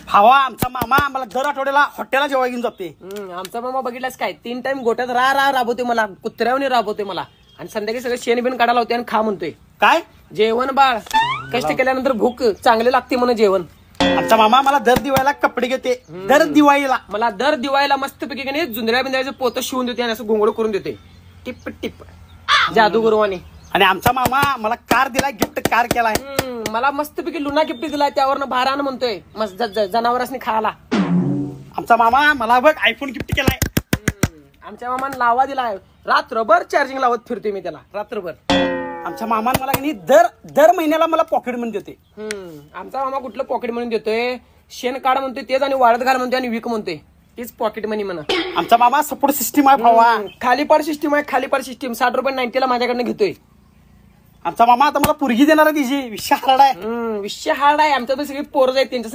भावा आमचा मामा आम्हाला दर आठवड्याला हॉटेलला जेवायला घेऊन जाते. आमचा मामा बघितलास काय 3 टाइम गोट्यात राबवते मला, कुत्र्यावनी राबवते मला आणि संध्याकाळी सगळं शेण बिन काढायला होते आणि खा म्हणतोय. काय जेवण बाळ कष्ट केल्यानंतर भूक चांगले लागते म्हणून जेवण. आमचा मामा मला दर दिवाळीला कपडे घेते. दर दिवाळीला मला दर दिवाळीला मस्तपैकी की नाही जुंजऱ्या बिंद्राचं पोतं शिवून देते आणि असं घोंगड करून देते टिप टिप जादूगुरुवाने. आणि आमचा मामा मला कार दिलाय, गिफ्ट कार केलाय. मला मस्तपैकी लुना गिफ्ट दिलाय, त्यावरनं भारानं म्हणतोय मस्त जनावरांनी खायला. आमचा मामा मला बघ आयफोन गिफ्ट केलाय. आमच्या मामाने लावा दिलाय, रात्रभर चार्जिंग लावत फिरतोय मी त्याला रात्रभर. आमच्या मामाने मला की दर महिन्याला मला पॉकेट मनी देते. आमचा मामा कुठलं पॉकेट मनी देतोय, शेण काढ म्हणतोय तेच आणि वाळत घाल म्हणतोय आणि विक म्हणतोय तीच पॉकेट मनी म्हणा. आमचा मामा सपोर्ट सिस्टीम आहे भावा. खालीपाड सिस्टीम आहे, खालीपाड सिस्टीम. 60 रुपये 90 ला माझ्याकडनं घेतोय. आमचा मामा आता मला पुरगी देणार आहे, तिची विषय हार्ड आहे. विषय हार्ड आहे. आमच्या सगळी पोरं आहेत त्यांच्या